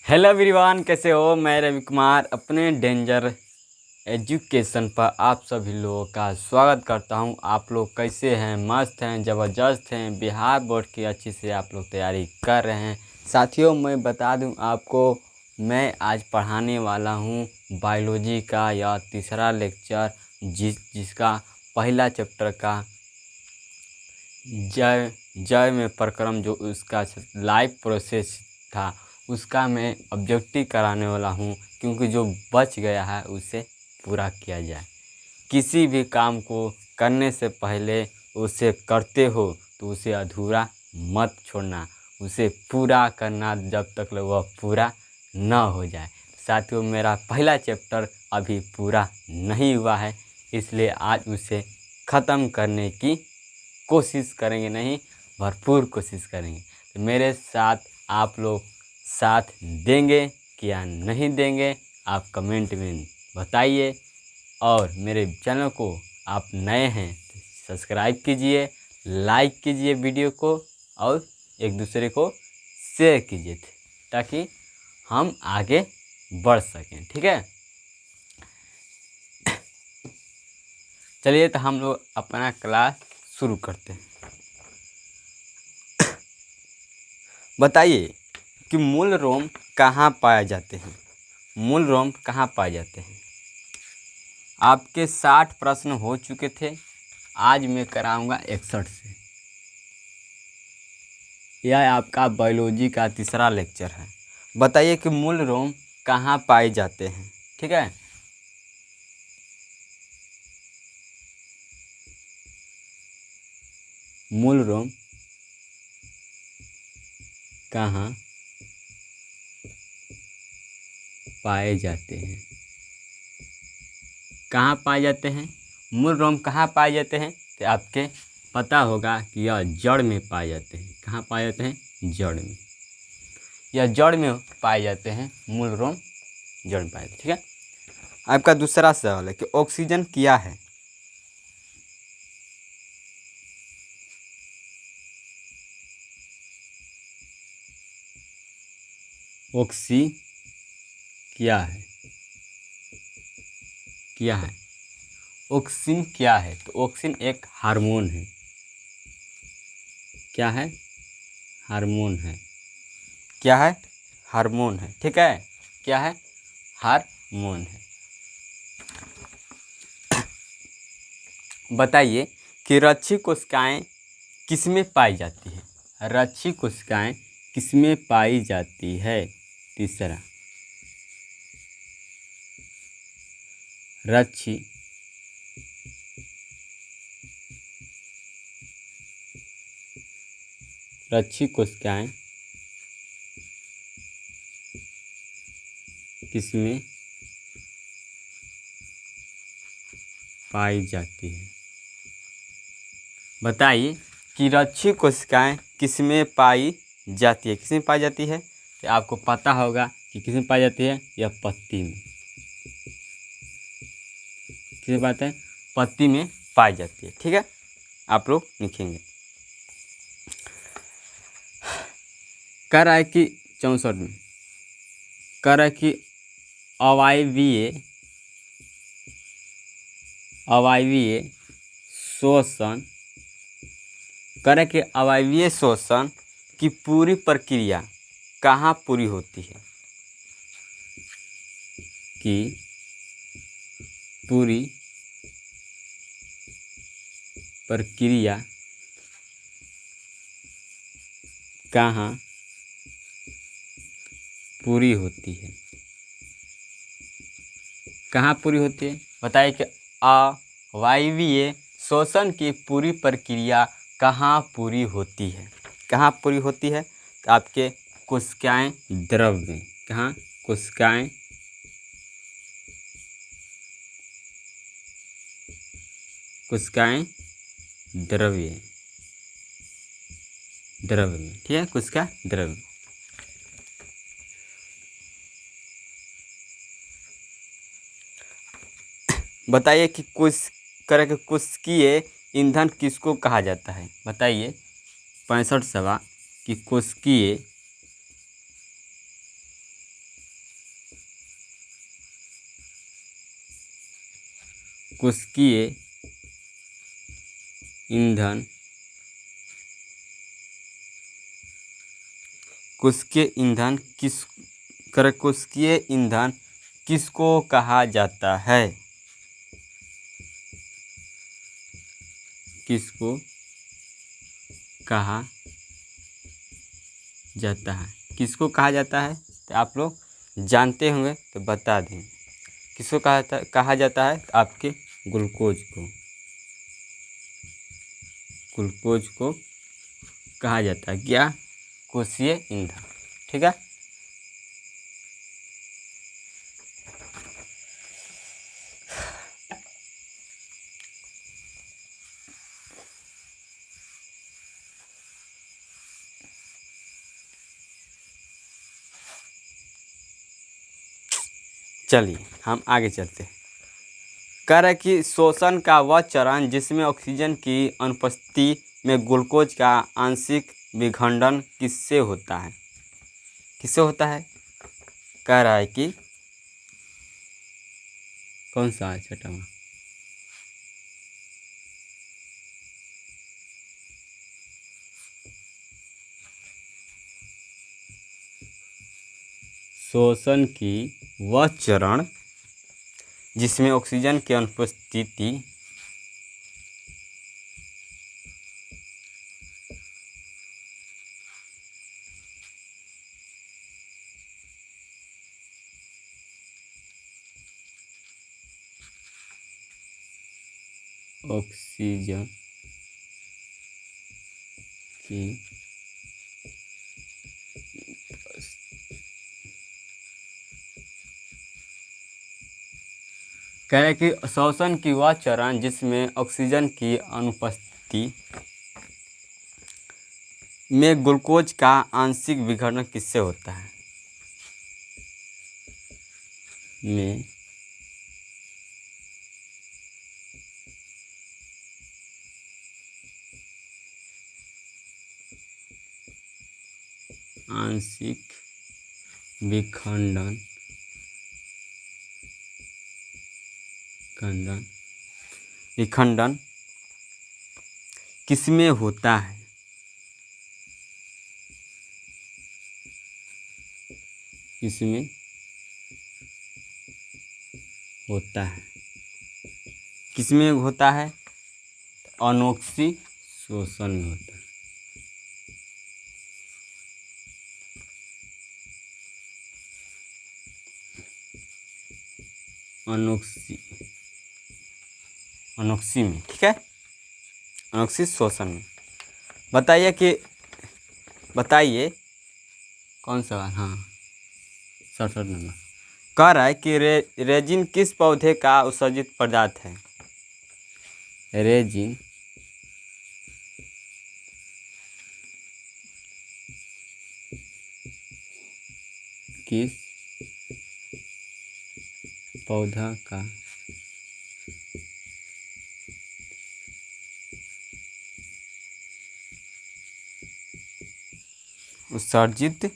Hello everyone, कैसे हो। मैं रवि कुमार अपने डेंजर एजुकेशन पर आप सभी लोगों का स्वागत करता हूं। आप लोग कैसे हैं? मस्त हैं, ज़बरदस्त हैं। बिहार बोर्ड की अच्छी से आप लोग तैयारी कर रहे हैं। साथियों, मैं बता दूं आपको, मैं आज पढ़ाने वाला हूं बायोलॉजी का यह तीसरा लेक्चर, जिसका पहला चैप्टर का जय जय में प्रक्रम जो उसका लाइव प्रोसेस था, उसका मैं ऑब्जेक्टिव कराने वाला हूँ, क्योंकि जो बच गया है उसे पूरा किया जाए। किसी भी काम को करने से पहले उसे करते हो तो उसे अधूरा मत छोड़ना, उसे पूरा करना जब तक वह पूरा न हो जाए। साथियों, मेरा पहला चैप्टर अभी पूरा नहीं हुआ है, इसलिए आज उसे ख़त्म करने की कोशिश करेंगे, नहीं भरपूर कोशिश करेंगे। तो मेरे साथ आप लोग साथ देंगे या नहीं देंगे, आप कमेंट में बताइए। और मेरे चैनल को आप नए हैं तो सब्सक्राइब कीजिए, लाइक कीजिए वीडियो को, और एक दूसरे को शेयर कीजिए, ताकि हम आगे बढ़ सकें। ठीक है, चलिए तो हम लोग अपना क्लास शुरू करते हैं। बताइए कि मूल रोम कहाँ पाए जाते हैं। मूल रोम कहाँ पाए जाते हैं? आपके 60 प्रश्न हो चुके थे, आज मैं कराऊंगा 61 से। यह आपका बायोलॉजी का तीसरा लेक्चर है। बताइए कि मूल रोम कहाँ पाए जाते हैं। ठीक है, मूल रोम कहाँ पाए जाते हैं? कहाँ पाए जाते हैं? मूल रोम कहाँ पाए जाते हैं? तो आपके पता होगा कि यह जड़ में पाए जाते हैं। कहाँ पाए जाते हैं? जड़ में। यह जड़ में पाए जाते हैं। मूल रोम जड़ में पाए जाते हैं। ठीक है, आपका दूसरा सवाल है कि ऑक्सीजन क्या है। ऑक्सी क्या है? क्या है? ऑक्सीन क्या है? तो ऑक्सीन एक हार्मोन है। क्या है? हार्मोन है। क्या है? हार्मोन है। ठीक है, क्या है? हार्मोन है। बताइए कि रक्षी कोशिकाएं किसमें पाई जाती है। रक्षी कोशिकाएं किसमें पाई जाती है? तीसरा, रक्षी रक्षी कोशिकाएं किसमें पाई जाती है? बताइए कि रक्षी कोशिकाएं किसमें पाई जाती है। किसमें पाई जाती है? तो आपको पता होगा कि किसमें पाई जाती है। यह पत्ती में। किसमें पाते हैं? पत्ती में पाई जाती है। ठीक है, आप लोग लिखेंगे। कह रहा है कि 64 में कह रहा है कि अवायवीय अवायवीय शोषण कह रहा है कि अवायवीय शोषण की पूरी प्रक्रिया कहाँ पूरी होती है? कि पूरी प्रक्रिया कहाँ पूरी होती है? कहाँ पूरी होती है? बताइए कि अवायवीय शोषण की पूरी प्रक्रिया कहाँ पूरी होती है? कहाँ पूरी होती है? तो आपके कोशिकाएं द्रव में। कहाँ? कोशिकाएं कोशिकाएं द्रव्य द्रव में। ठीक है, कोशिका द्रव। बताइए कि कोशिकीय ईंधन किसको कहा जाता है? बताइए 65 सवाल कि कोशिकीय कोशिकीय ईंधन कोशिकीय ईंधन किसको कहा जाता है? किसको कहा जाता है? किसको कहा जाता है तो आप लोग जानते होंगे तो बता दें। किसको कहा जाता है? तो आपके ग्लूकोज को कहा जाता है क्या? कोशिकीय ईंधन। ठीक है। चलिए हम आगे चलते हैं। कह रहा है कि श्वसन का वह चरण जिसमें ऑक्सीजन की अनुपस्थिति में ग्लूकोज का आंशिक विखंडन किससे होता है? किससे होता है? कह रहा है कि कौन सा है छठा में? श्वसन की वह चरण जिसमें ऑक्सीजन की अनुपस्थिति ऑक्सीजन की कह रहे कि श्वसन की वह चरण जिसमें ऑक्सीजन की अनुपस्थिति में ग्लूकोज का आंशिक विघटन किससे होता है? में आंशिक विखंडन किसमें होता है? किसमें होता है? किसमें होता है? अनोक्सी श्वसन में होता है। अनोक्सी में। ठीक है। अनोक्सी श्वसन में। बताइए कौन सा? हाँ 67 नंबर। कह रहा है कि रेजिन किस पौधे का उत्सर्जित पदार्थ है? रेजिन किस पौधा का उत्सर्जित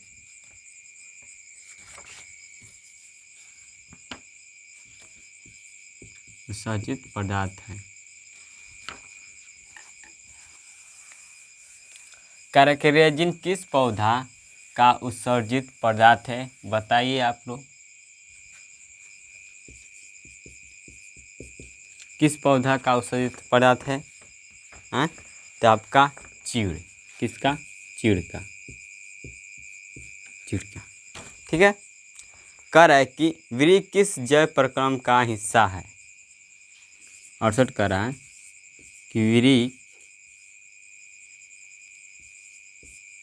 पदार्थ है? कह रहे कि रेजिन किस पौधा का उत्सर्जित पदार्थ है? बताइए आप लोग। किस पौधा का उत्सर्जित पदार्थ है? हाँ तो आपका चीड़। किसका? चीड़ का। ठीक है। कह रहा है कि वृक्क किस जैव प्रक्रम का हिस्सा है? 68 कह रहा है कि वृक्क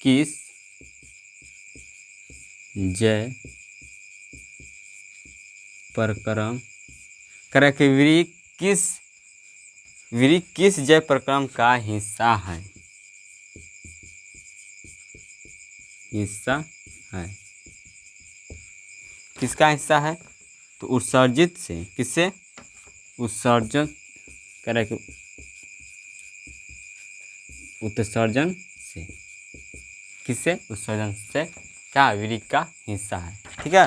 किस जैव प्रक्रम कह रहा है कि वृक्क किस जैव प्रक्रम का हिस्सा है? किसका हिस्सा है? तो उत्सर्जित से। किससे? उत्सर्जन। कह रहा है कि उत्सर्जन से। किससे? उत्सर्जन से क्या वृक्क का हिस्सा है। ठीक है।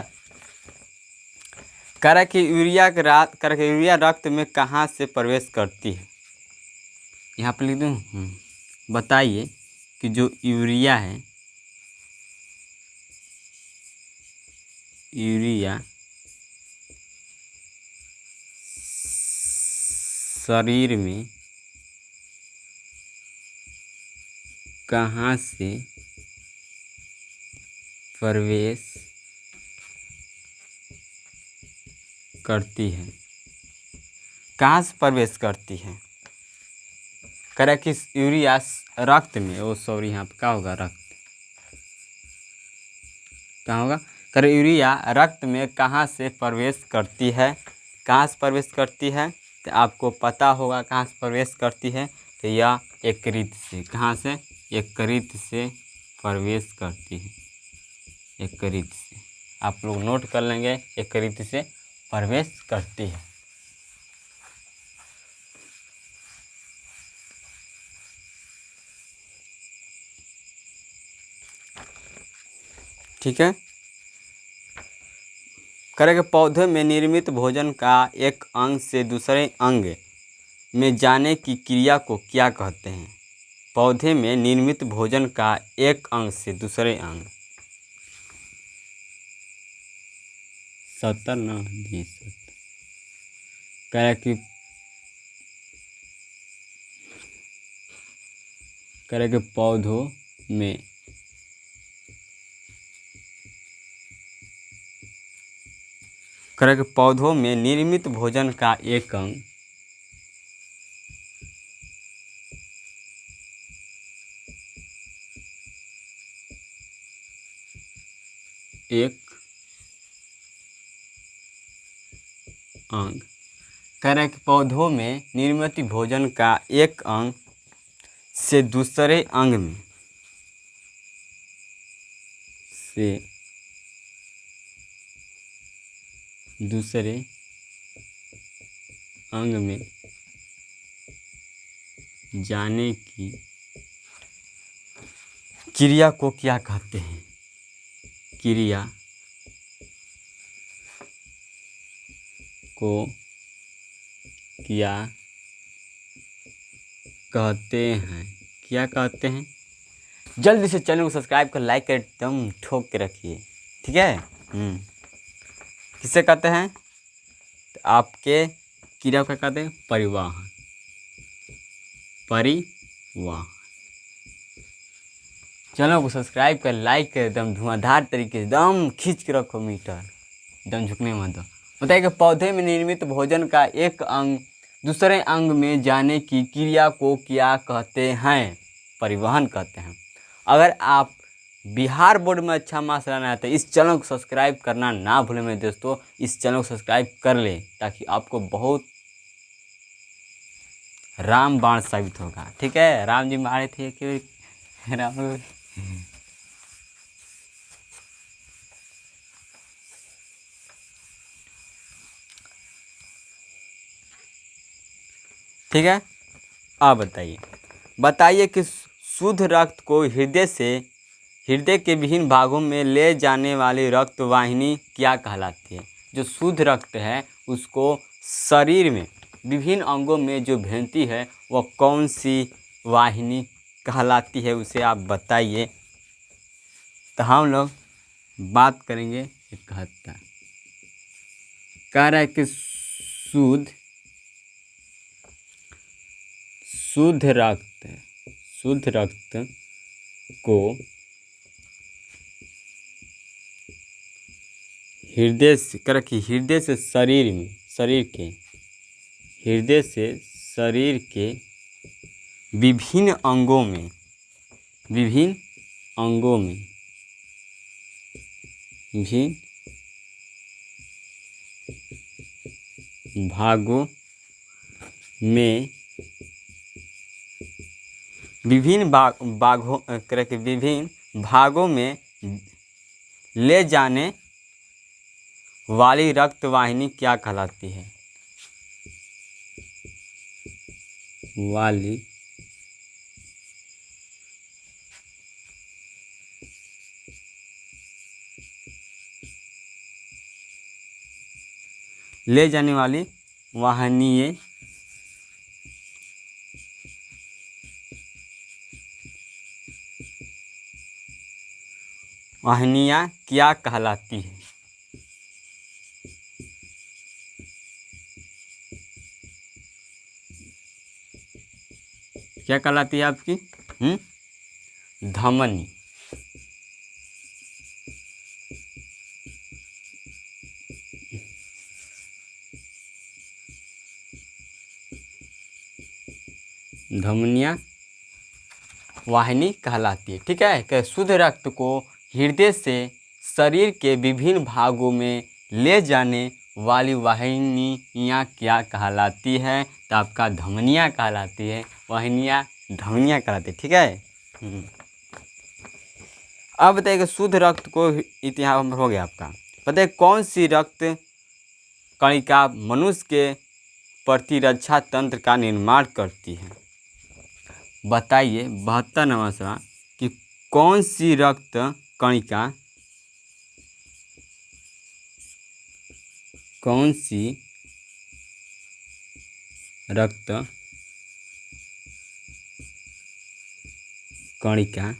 कह रहा है कि यूरिया रक्त में कहाँ से प्रवेश करती है। यहाँ पर लिख दूँ, बताइए कि जो यूरिया है, यूरिया शरीर में कहाँ से प्रवेश करती है, कहाँ से प्रवेश करती है। कह रहा है कि यूरिया रक्त में, ओ सॉरी यहाँ पे क्या होगा, रक्त कहाँ होगा। कह रहा है यूरिया रक्त में कहाँ से प्रवेश करती है, कहाँ से प्रवेश करती है, तो आपको पता होगा कहाँ से प्रवेश करती है। तो यह यकृत से, कहाँ से, यकृत से प्रवेश करती है, यकृत से। आप लोग नोट कर लेंगे, यकृत से प्रवेश करती है। ठीक है। करेंगे पौधे में निर्मित भोजन का एक अंग से दूसरे अंग में जाने की क्रिया को क्या कहते हैं। पौधे में निर्मित भोजन का एक अंग से दूसरे अंग, 70 ना जी 70। कह रहा कि पौधों में पौधों में निर्मित भोजन का एक अंग कह रहा है कि पौधों में निर्मित भोजन का एक अंग से दूसरे अंग में जाने की क्रिया को क्या कहते हैं। क्रिया को क्या कहते हैं, क्या कहते हैं। जल्दी से चैनल को सब्सक्राइब कर लाइक कर एकदम ठोक के रखिए, ठीक है। किसे कहते हैं, तो आपके क्रिया को कहते हैं परिवहन, परिवहन। चैनल को सब्सक्राइब कर लाइक कर एकदम धुआंधार तरीके से एकदम खींच के रखो मीटर, एकदम झुकने मत दो। बताइए कि पौधे में निर्मित भोजन का एक अंग दूसरे अंग में जाने की क्रिया को क्या कहते हैं। परिवहन कहते हैं। अगर आप बिहार बोर्ड में अच्छा मार्क्स लाना है तो इस चैनल को सब्सक्राइब करना ना भूलें मेरे दोस्तों। इस चैनल को सब्सक्राइब कर लें ताकि आपको बहुत रामबाण साबित होगा, ठीक है। राम जी मारे थे कि राम, ठीक है। आप बताइए कि शुद्ध रक्त को हृदय के विभिन्न भागों में ले जाने वाली रक्त वाहिनी क्या कहलाती है। जो शुद्ध रक्त है उसको शरीर में विभिन्न अंगों में जो भेजती है वह कौन सी वाहिनी कहलाती है, उसे आप बताइए। तो हम लोग बात करेंगे 71। कह रहा है कि शुद्ध रक्त को हृदय से शरीर के विभिन्न अंगों में भागों में विभिन्न भागों में ले जाने वाली रक्त वाहिनी क्या कहलाती है। वाली ले जाने वाली वाहनीय वाहिनियाँ क्या कहलाती है? क्या कहलाती है आपकी? धमनी। धमनियाँ वाहिनी कहलाती है। ठीक है, कि शुद्ध रक्त को हृदय से शरीर के विभिन्न भागों में ले जाने वाली वाहिनियाँ क्या कहलाती है? तो आपका धमनियाँ कहलाती है। वाहिनियाँ धमनियाँ कहलाती है। ठीक है। अब बताइए कि शुद्ध रक्त को इतिहास हो गया आपका। बताइए कौन सी रक्त कणिका मनुष्य के प्रतिरक्षा तंत्र का निर्माण करती है? बताइए 72वां सवाल कि कौन सी रक्त कणिका रक्त कणिका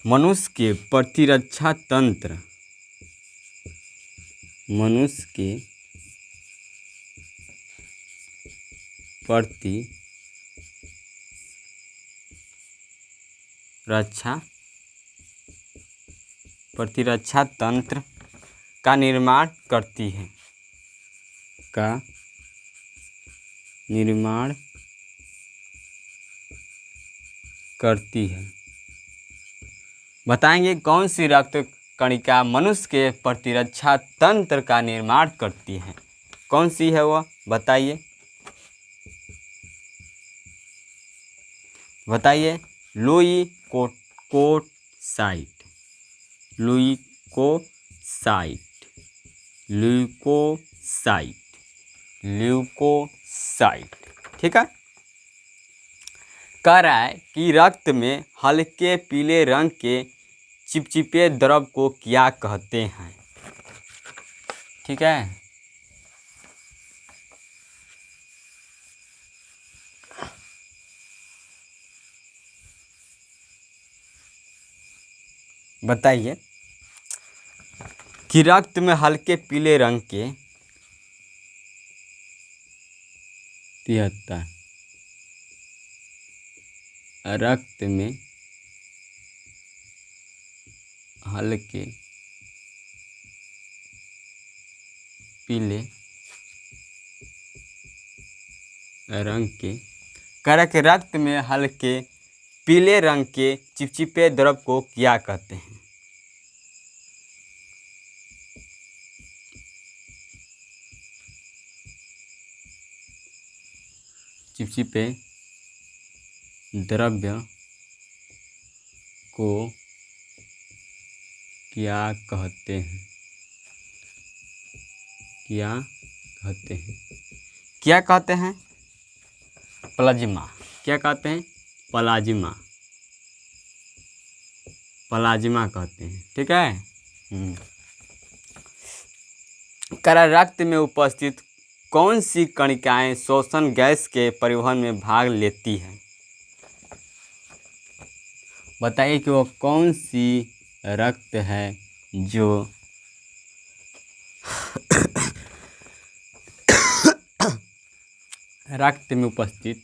मनुष्य के प्रतिरक्षा तंत्र प्रतिरक्षा तंत्र का निर्माण करती है? बताएंगे कौन सी रक्त कणिका मनुष्य के प्रतिरक्षा तंत्र का निर्माण करती है? कौन सी है वह? बताइए। ल्यूकोसाइट। ठीक है। कह रहा है कि रक्त में हल्के पीले रंग के चिपचिपे द्रव को क्या कहते हैं? ठीक है। बताइए कि रक्त में हल्के पीले रंग के 73 रक्त में हल्के पीले रंग के रक्त में हल्के पीले रंग के चिपचिपे द्रव को क्या कहते हैं? चिपचिपे द्रव्य को क्या कहते हैं? क्या कहते हैं? प्लाज्मा। क्या कहते हैं? प्लाज्मा कहते हैं। ठीक है। रक्त में उपस्थित कौन सी कणिकाएं श्वसन गैस के परिवहन में भाग लेती हैं? बताइए कि वो कौन सी रक्त है जो रक्त में उपस्थित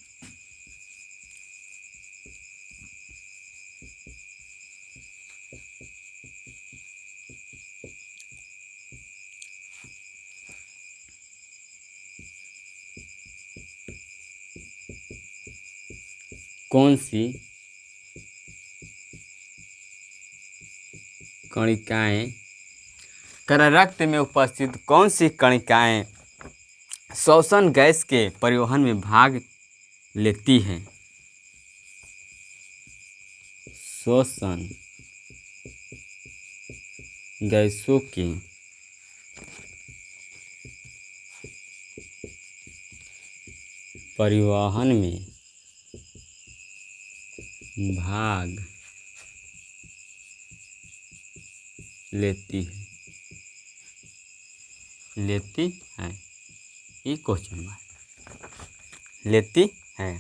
कौन सी कणिकाएं रक्त में उपस्थित कौन सी कणिकाएं श्वसन गैस के परिवहन में भाग लेती हैं? श्वसन गैसों के परिवहन में भाग लेती है, ये क्वेश्चन मार्क लेती है।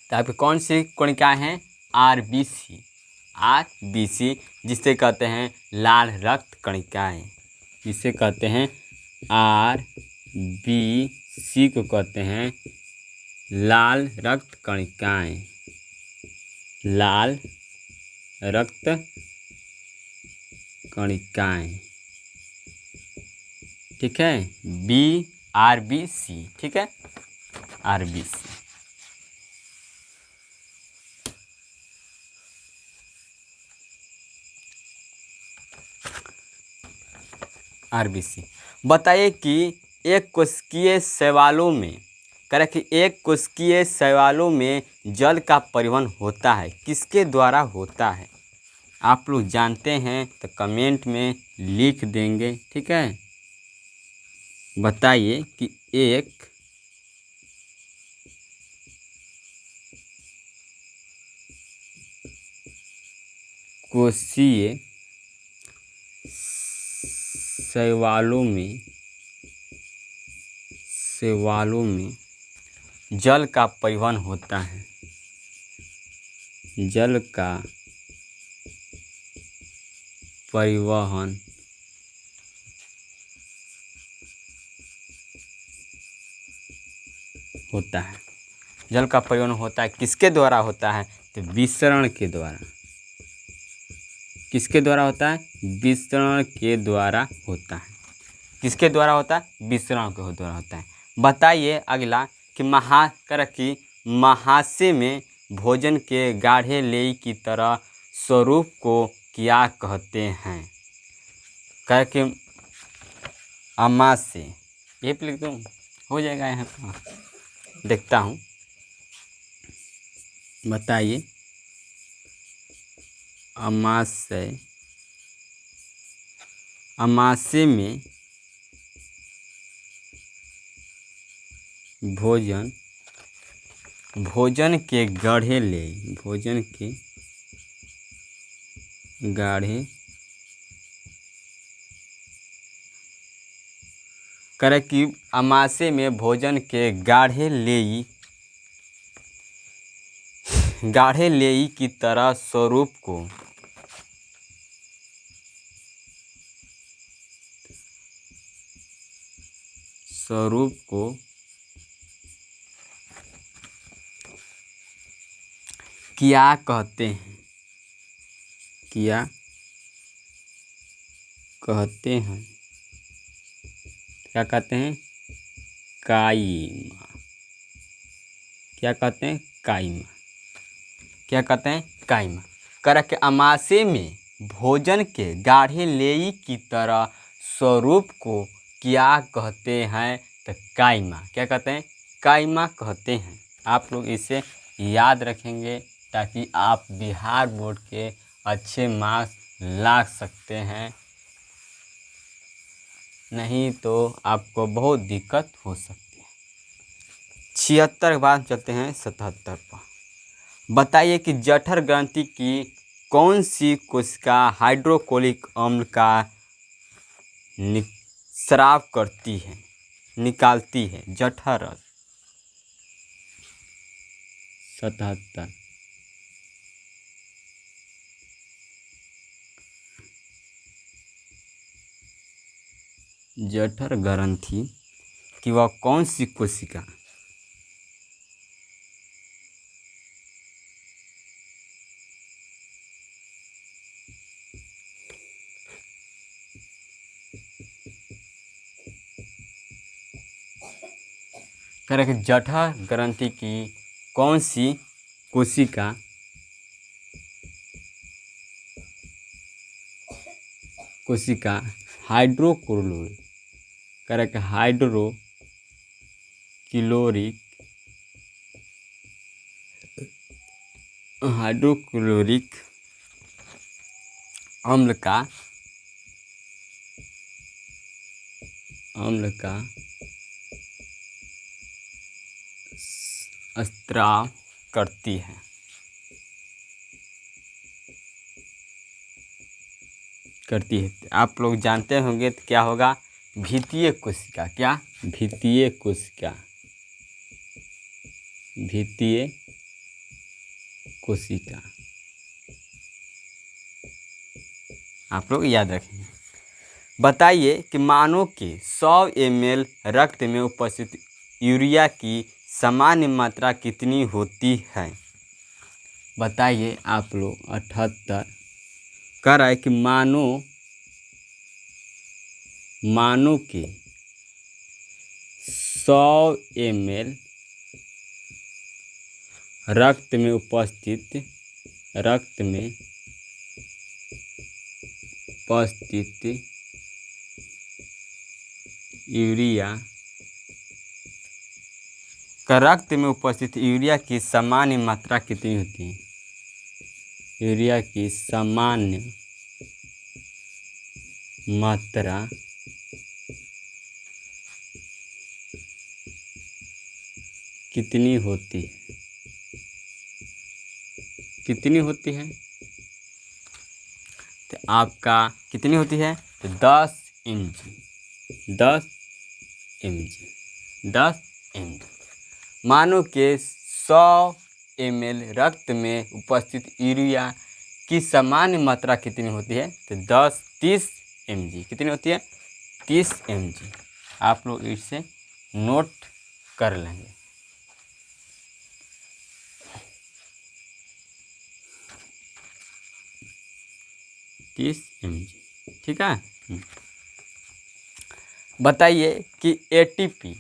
तो आपकी कौन सी कोशिकाएं हैं? आरबीसी, आरबीसी जिसे कहते हैं लाल रक्त कणिकाएं, जिसे कहते हैं आरबीसी को कहते हैं लाल रक्त कणिकाएं, लाल रक्त कणिकाएं। ठीक है, बी आरबीसी, ठीक है, आरबीसी। आरबीसी बताइए कि एक कोशिकीय शैवालों में करें कि एक कोशिकीय शैवालों में जल का परिवहन होता है, किसके द्वारा होता है? आप लोग जानते हैं तो कमेंट में लिख देंगे। ठीक है, बताइए कि एक कोशिकीय शैवालों में जल का परिवहन होता है, जल का परिवहन होता है, जल का परिवहन होता है, किसके द्वारा होता है? तो विसरण के द्वारा। किसके द्वारा होता है? विसरण के द्वारा होता है। किसके द्वारा होता है? विसरण के द्वारा होता है। बताइए अगला कि महाशय में भोजन के गाढ़े लेई की तरह स्वरूप को क्या कहते हैं? कह कि अमाशय, ये पे लिख दूँ, हो जाएगा यहाँ पर, देखता हूँ। बताइए अमाशय, अमाशय में भोजन के गाढ़े ले, भोजन के गाढ़े करे कि अमाशय में भोजन के गाढ़े लेई की तरह स्वरूप को क्या कहते हैं? क्या कहते हैं? क्या कहते हैं? काइमा। क्या कहते हैं? काइमा। क्या कहते हैं? काइमा। कर के अमाशय में भोजन के गाढ़े लेई की तरह स्वरूप को क्या कहते हैं? तो काइमा। क्या कहते हैं? काइमा कहते हैं। आप लोग इसे याद रखेंगे ताकि आप बिहार बोर्ड के अच्छे मार्क्स ला सकते हैं, नहीं तो आपको बहुत दिक्कत हो सकती है। 76 के बाद चलते हैं 77 पर। बताइए कि जठर ग्रंथि की कौन सी कोशिका हाइड्रोक्लोरिक अम्ल का स्राव करती है, निकालती है? जठर 77। जठर ग्रंथि की वह कौन सी कोशिका करें? जठर ग्रंथि की कौन सी कोशिका हाइड्रोक्लोरिक करें? हाइड्रोक्लोरिक अम्ल का स्राव करती है। आप लोग जानते होंगे तो क्या होगा? भित्तीय कोशिका, क्या? भित्तीय कोशिका, भित्तीय कोशिका, आप लोग याद रखेंगे। बताइए कि मानव के 100 ml रक्त में उपस्थित यूरिया की सामान्य मात्रा कितनी होती है? बताइए आप लोग। 78 कह रहा है कि मानव के 100 ml रक्त में उपस्थित यूरिया की सामान्य मात्रा कितनी होती है? यूरिया की सामान्य मात्रा कितनी होती है? तो आपका कितनी होती है? तो 10 mg। 10 mg। मानव के 100 ml रक्त में उपस्थित यूरिया की सामान्य मात्रा कितनी होती है? तो 30 mg। कितनी होती है? 30 mg। आप लोग इसे नोट कर लेंगे। ठीक है। बताइए कि एटीपी,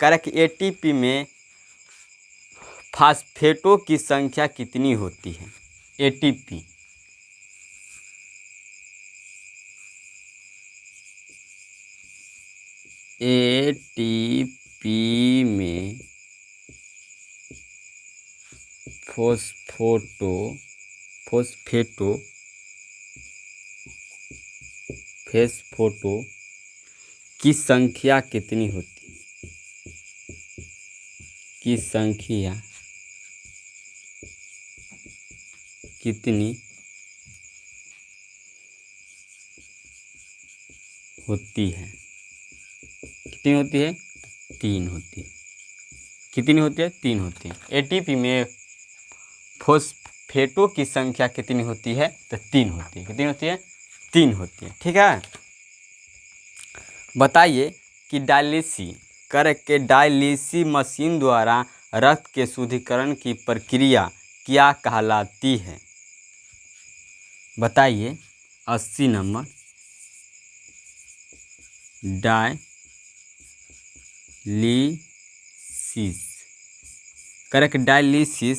करेक्ट, एटीपी में फास्फेटों की संख्या कितनी होती है? एटीपी में फास्फेटों की संख्या कितनी होती है? की संख्या कितनी होती है? कितनी होती है? 3 होती है। कितनी होती है? 3 होती है। एटीपी में फॉस्फेटों की संख्या कितनी होती है? तो 3 होती है। कितनी होती है? 3 होती है। ठीक है। बताइए कि डायलिसिस मशीन द्वारा रक्त के शुद्धिकरण की प्रक्रिया क्या कहलाती है? बताइए। 80 number. Dialysis, correct, dialysis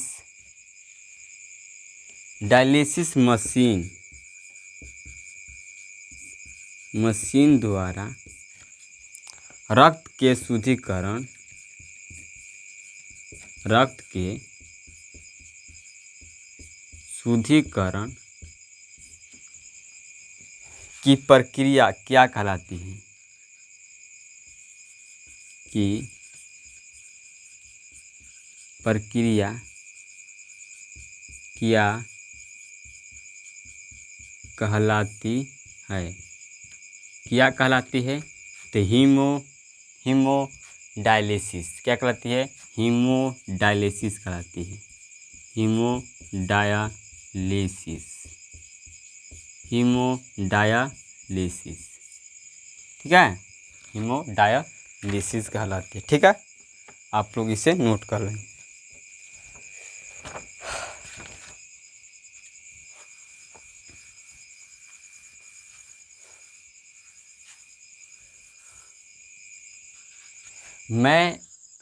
machine द्वारा रक्त के शुद्धिकरण की प्रक्रिया क्या कहलाती है? की प्रक्रिया क्या कहलाती है? क्या कहलाती है? तो हीमोडायलिसिस। क्या कहलाती है? हीमोडायलिसिस कहलाती है। हीमोडायलिसिस। ठीक है। हीमोडायलिसिस कहलाती है। ठीक है। आप लोग इसे नोट कर लेंगे।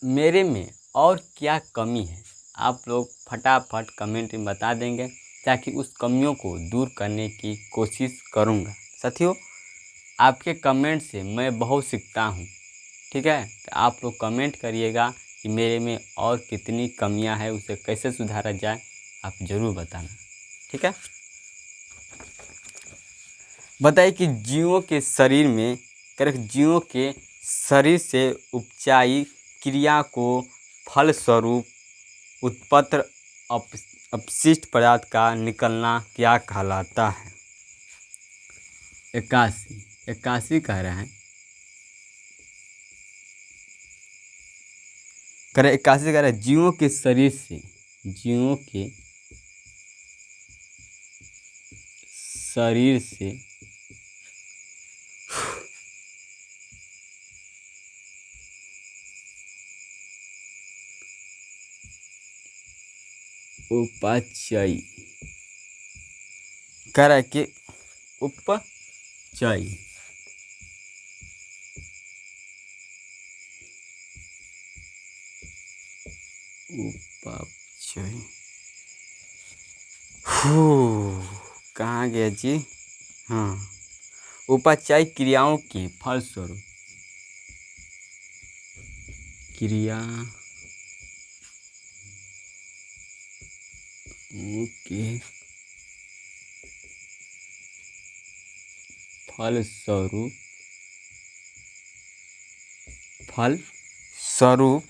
मेरे में और क्या कमी है, आप लोग फटाफट कमेंट में बता देंगे, ताकि उस कमियों को दूर करने की कोशिश करूँगा। साथियों, आपके कमेंट से मैं बहुत सीखता हूँ। ठीक है। तो आप लोग कमेंट करिएगा कि मेरे में और कितनी कमियां हैं, उसे कैसे सुधारा जाए, आप ज़रूर बताना। ठीक है। बताइए कि जीवों के शरीर से उपचाई क्रिया को फलस्वरूप उत्पन्न अपशिष्ट पदार्थ का निकलना क्या कहलाता है? 81 कह रहे हैं। करे 81 कह रहा है जीवों के शरीर से, जीवों के शरीर से उपाचय, कह रहा है कि उपचय, उपाचय, कहाँ गया जी? हाँ, उपाचाय क्रियाओं के फलस्वरूप, क्रिया के फलस्वरूप, फलस्वरूप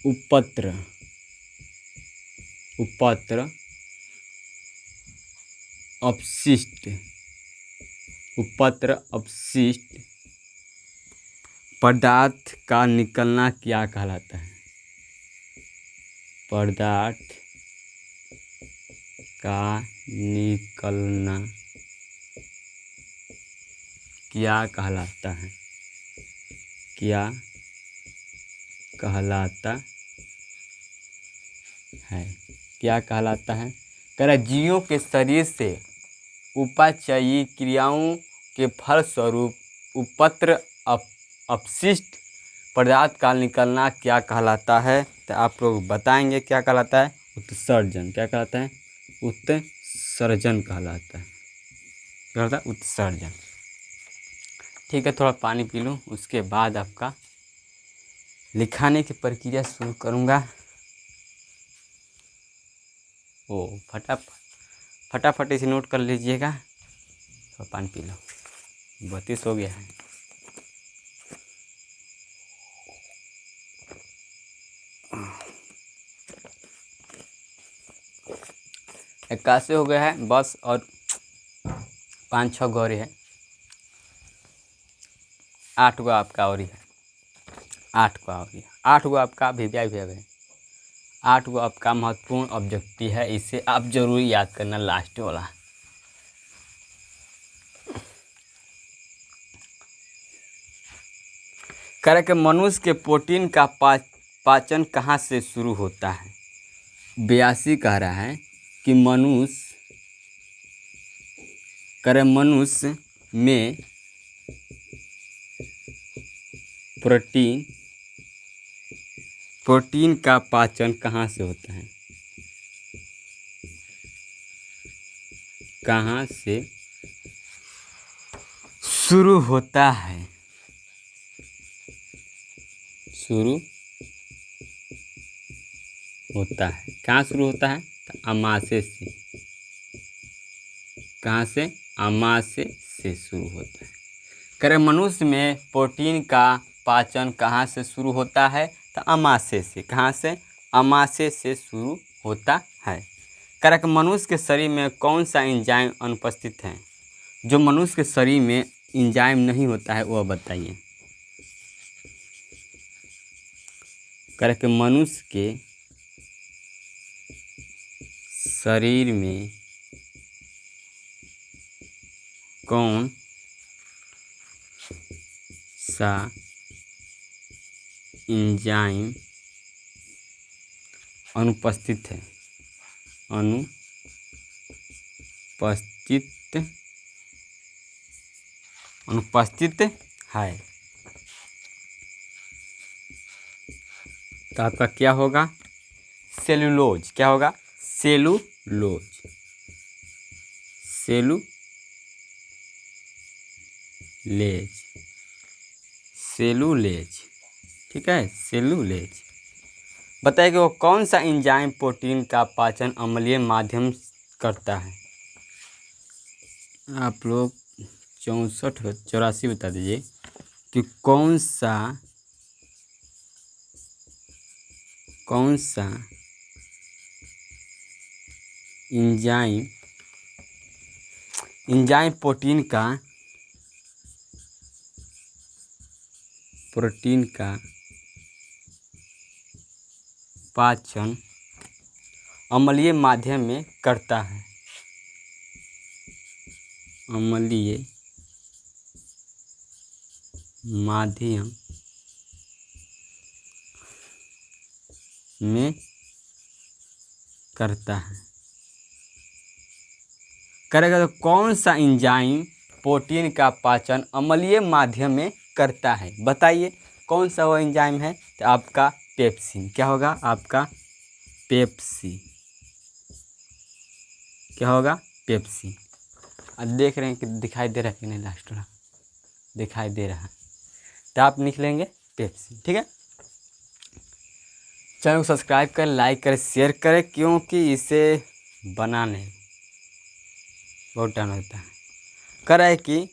उपत्र, उपत्र, अपशिष्ट, उपत्र अपशिष्ट पदार्थ का निकलना क्या कहलाता है? पदार्थ का निकलना क्या कहलाता है? क्या कहलाता है? क्या कहलाता है? कह रहा जीवों के शरीर से उपाचयी क्रियाओं के फलस्वरूप उपत्र अपशिष्ट पदार्थ का निकलना क्या कहलाता है? तो आप लोग बताएंगे क्या कहलाता है? उत्सर्जन। क्या कहलाता है? उत्सर्जन कहलाता है। क्या कहलाता है? उत्सर्जन। ठीक है, थोड़ा पानी पी लूँ, उसके बाद आपका लिखाने की प्रक्रिया शुरू करूँगा। ओ फटाफट इसे नोट कर लीजिएगा। थोड़ा पानी पी लो, 32 हो गया है। इक्यासी हो गया है बस, और 5-6 गौरी है, 8 गो आपका और ही है, 8 गो और ही है, 8 गो आपका वीवीआई है, 8 गो आपका महत्वपूर्ण ऑब्जेक्टिव है। इसे आप जरूर याद करना, लास्ट वाला। कह कि मनुष्य के प्रोटीन का पाचन कहाँ से शुरू होता है? 82 कह रहा है कि मनुष्य में प्रोटीन का पाचन कहाँ से होता है? कहाँ से शुरू होता है? शुरू होता है, कहाँ शुरू होता है? तो अमाशय से। कहाँ से? अमाशय से शुरू होता है। करे मनुष्य में प्रोटीन का पाचन कहाँ से शुरू होता है? तो अमाशय से। कहाँ से? अमाशय से शुरू होता है। करे कि मनुष्य के शरीर में कौन सा एंजाइम अनुपस्थित है? जो मनुष्य के शरीर में एंजाइम नहीं होता है वह बताइए। करे कि मनुष्य के शरीर में कौन सा एंजाइम अनुपस्थित है? अनुपस्थित है। तो आपका क्या होगा? सेलुलोज। क्या होगा? सेलुलोज। सेलुलेज। ठीक है, सेलुलेज। बताइए कि वो कौन सा एंजाइम प्रोटीन का पाचन अम्लीय माध्यम करता है? आप लोग 64-84 बता दीजिए कि कौन सा एंजाइम प्रोटीन का पाचन अम्लीय माध्यम में करता है। अम्लीय माध्यम में करता है। करेगा तो कौन सा एंजाइम प्रोटीन का पाचन अम्लीय माध्यम में करता है? बताइए कौन सा वो एंजाइम है? तो आपका पेप्सिन। क्या होगा आपका? पेप्सी। क्या होगा? पेप्सी। अब देख रहे हैं कि दिखाई दे रहा है कि नहीं? लास्ट वाला दिखाई दे रहा है तो आप लिख लेंगे पेप्सी। ठीक है, चैनल को सब्सक्राइब करें, लाइक करें, शेयर करें, क्योंकि इसे बनाने बहुत टाइम लगता है। कह रहा है कि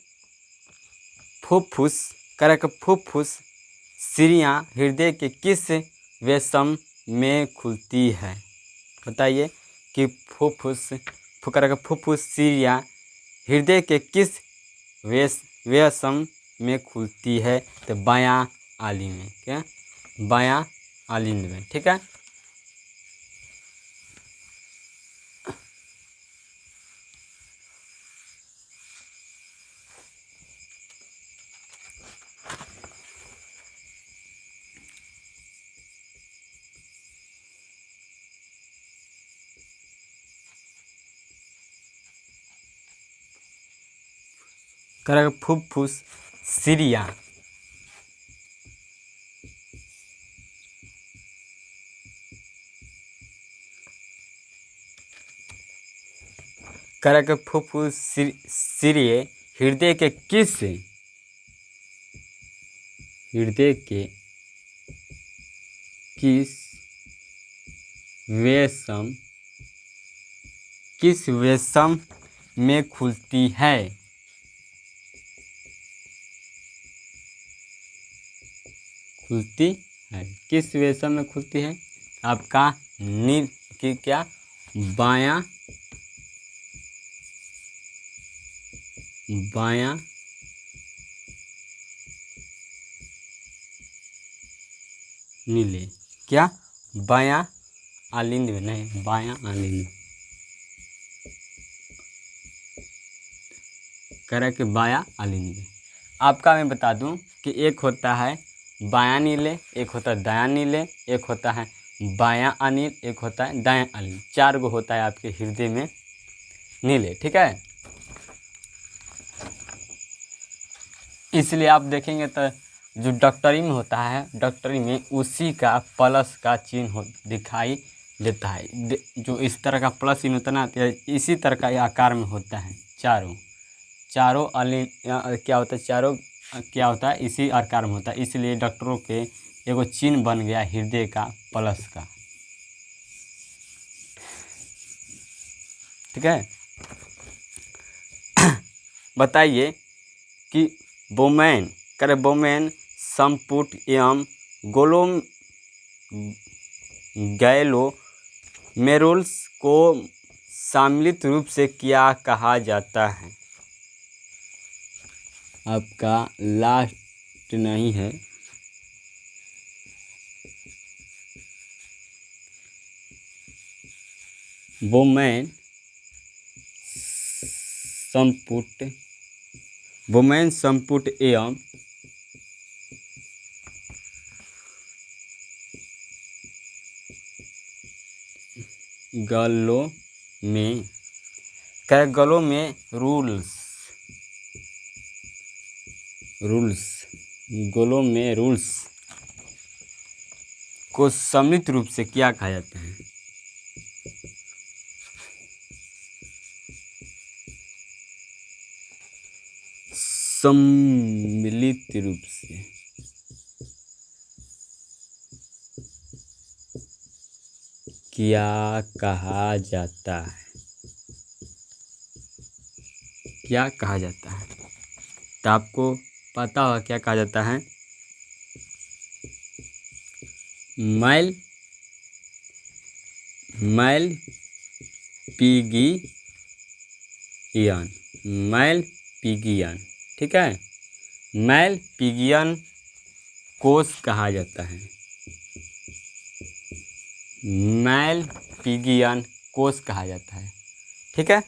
फुफ्फुस, कह रहा है कि फुफ्फुस सीढ़ियाँ हृदय के किस वेशम में खुलती है? बताइए कि फुफ्फुस, कह रहा है कि फुफ्फुस सीढ़ियाँ हृदय के किस वेशम में खुलती है? तो बायां आली में। क्या? बायां आलिंद में। ठीक है, कह रहा है कि फुफ्फुस सीढ़ियाँ कह रहा है कि फुफ्फुस सीढ़ियाँ हृदय के किस वेशम किस वेशम में खुलती है? खुलती है किस वेशम में खुलती है? आपका नील की क्या? बायां नीले। क्या? बायां आलिंद में नहीं, बायां आलिंद। कह रहा है कि बायां आलिंद में। आपका मैं बता दूं कि एक होता है बायां नीले, एक होता है दायां नीले, एक होता है बायां अनिल, एक होता है दायां अनिल। 4 गो होता है आपके हृदय में नीले। ठीक है, इसलिए आप देखेंगे तो जो डॉक्टरी में होता है, डॉक्टरी में उसी का प्लस का चिन्ह दिखाई देता है। जो इस तरह का प्लस चिन्ह होता है ना, इसी तरह का आकार में होता है। चारों अलिन क्या होता है? चारों क्या होता है? इसी आकार में होता है। इसलिए डॉक्टरों के एगो चिन्ह बन गया हृदय का प्लस का। ठीक है, बताइए कि बोमैन, करे बोमैन संपुट एवं गैलोमेरुल्स को सम्मिलित रूप से क्या कहा जाता है? आपका लास्ट नहीं है, बोमैन संपुट एवं गलों में रूल्स को सम्मिलित रूप से क्या कहा जाता है? सम्मिलित रूप से क्या कहा जाता है? क्या कहा जाता है? तो आपको पता होगा क्या कहा जाता है? मैलपिगियन। ठीक है, मैलपिगियन कोष कहा जाता है। मैलपिगियन कोष कहा जाता है। ठीक है।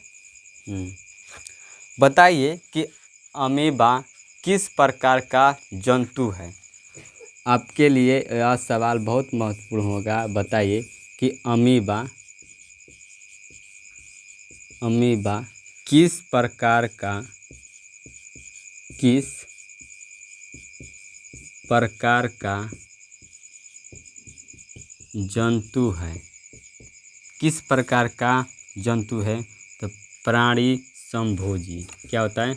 बताइए कि अमीबा किस प्रकार का जंतु है। आपके लिए यह सवाल बहुत महत्वपूर्ण होगा। बताइए कि अमीबा किस प्रकार का जंतु है। किस प्रकार का जंतु है? तो प्राणी समभोजी। क्या होता है?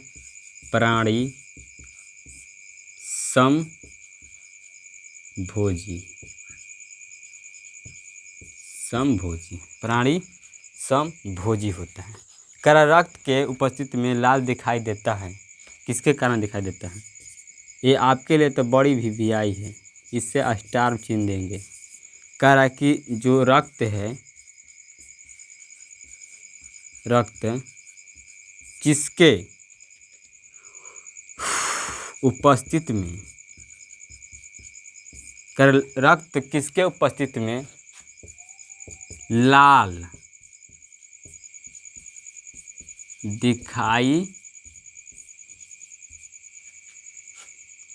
प्राणी समभोजी। प्राणी समभोजी होता है। करा रक्त के उपस्थिति में लाल दिखाई देता है। किसके कारण दिखाई देता है? ये आपके लिए तो बड़ी भी आई है, इससे स्टार चिन्ह देंगे। कह रहा है कि जो रक्त है, रक्त किसके उपस्थिति में, रक्त किसके उपस्थिति में लाल दिखाई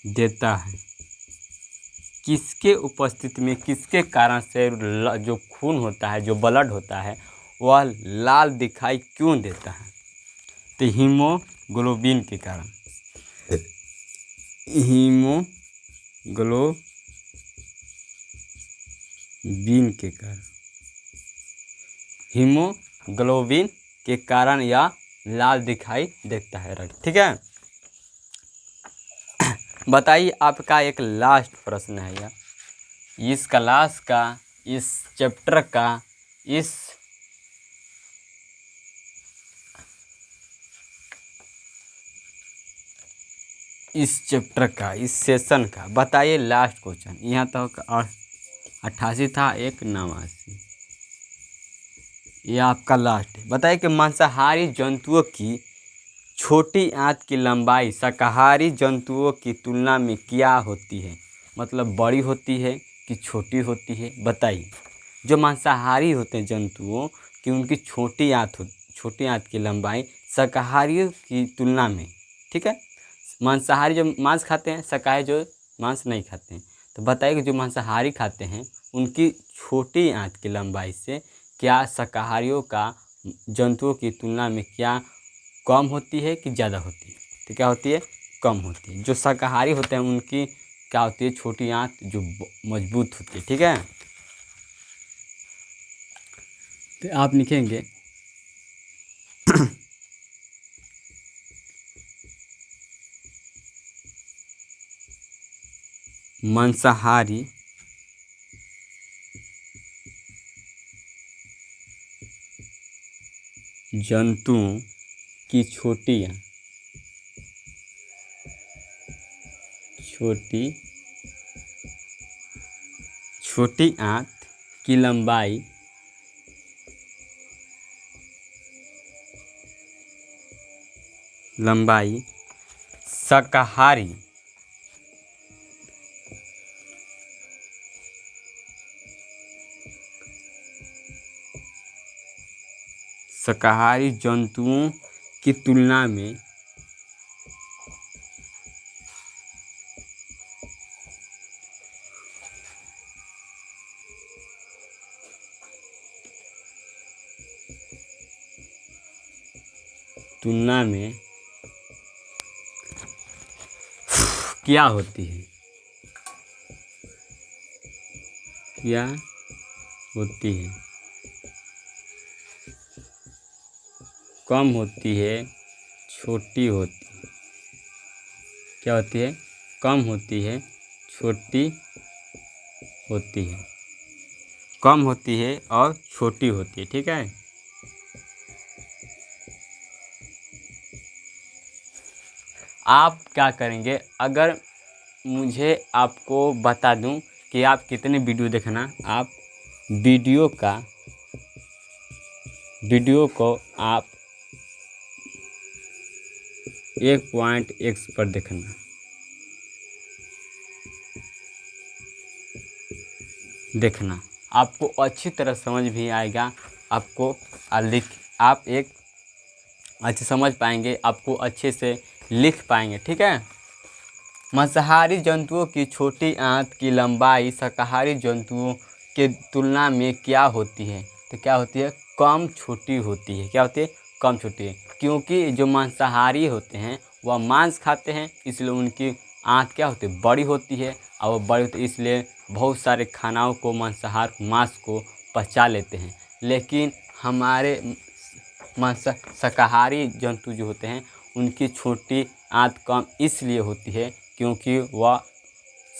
देता है। किसके उपस्थिति में, किसके कारण से जो खून होता है, जो ब्लड होता है, वह लाल दिखाई क्यों देता है? तो हीमोग्लोबिन के कारण। हीमोग्लोबिन के कारण यह लाल दिखाई देता है रक्त। ठीक है। बताइए, आपका एक लास्ट प्रश्न है यह, इस क्लास का, इस चैप्टर का, इस चैप्टर का, इस सेशन का। बताइए लास्ट क्वेश्चन। यहाँ तक 88 था, 89। यह आपका लास्ट है। बताइए कि मांसाहारी जंतुओं की छोटी आंत की लंबाई शाकाहारी जंतुओं की तुलना में क्या होती है? मतलब बड़ी होती है कि छोटी होती है? बताइए। जो मांसाहारी होते हैं जंतुओं की, उनकी छोटी आंत की लंबाई शाकाहारियों की तुलना में। ठीक है। मांसाहारी जो मांस खाते हैं, शाकाहारी जो मांस नहीं खाते हैं। तो बताइए कि जो मांसाहारी खाते हैं उनकी छोटी आंत की लंबाई से क्या शाकाहारियों का जंतुओं की तुलना में क्या कम होती है कि ज़्यादा होती है? तो क्या होती है? कम होती है। जो शाकाहारी होते हैं उनकी क्या होती है? छोटी आंत जो मजबूत होती है। ठीक है। तो आप लिखेंगे मांसाहारी जंतुओं की छोटी आंत की लंबाई शाकाहारी जंतुओं की तुलना में क्या होती है? कम होती है, छोटी होती है। क्या होती है? कम होती है, छोटी होती है। कम होती है और छोटी होती है। ठीक है। आप क्या करेंगे? अगर मुझे आपको बता दूं कि आप कितने वीडियो देखना, आप वीडियो को आप 1.x पर देखना। आपको अच्छी तरह समझ भी आएगा, आपको आप एक अच्छे समझ पाएंगे, आपको अच्छे से लिख पाएंगे। ठीक है। मांसाहारी जंतुओं की छोटी आंत की लंबाई शाकाहारी जंतुओं के तुलना में क्या होती है? तो क्या होती है? कम छोटी होती है। क्या होती है? कम छोटी है। क्योंकि जो मांसाहारी होते हैं वह मांस खाते हैं, इसलिए उनकी आंत क्या होती है? बड़ी होती है। और वो बड़ी होती है इसलिए बहुत सारे खानाओं को, मांस को पचा लेते हैं। लेकिन हमारे शाकाहारी जंतु जो होते हैं उनकी छोटी आंत कम इसलिए होती है क्योंकि वह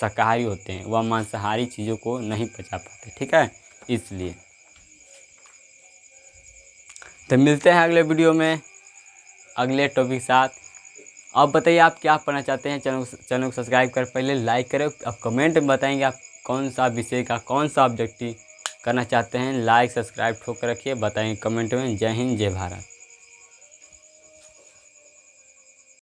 शाकाहारी होते हैं, वह मांसाहारी चीज़ों को नहीं पचा पाते। ठीक है, इसलिए। तो मिलते हैं अगले वीडियो में अगले टॉपिक के साथ। अब बताइए आप क्या पढ़ना चाहते हैं। चैनल को सब्सक्राइब कर पहले लाइक करें। अब कमेंट में बताएंगे आप कौन सा विषय का कौन सा ऑब्जेक्टिव करना चाहते हैं। लाइक सब्सक्राइब ठोक कर रखिए, बताएंगे कमेंट में। जय हिंद, जय भारत।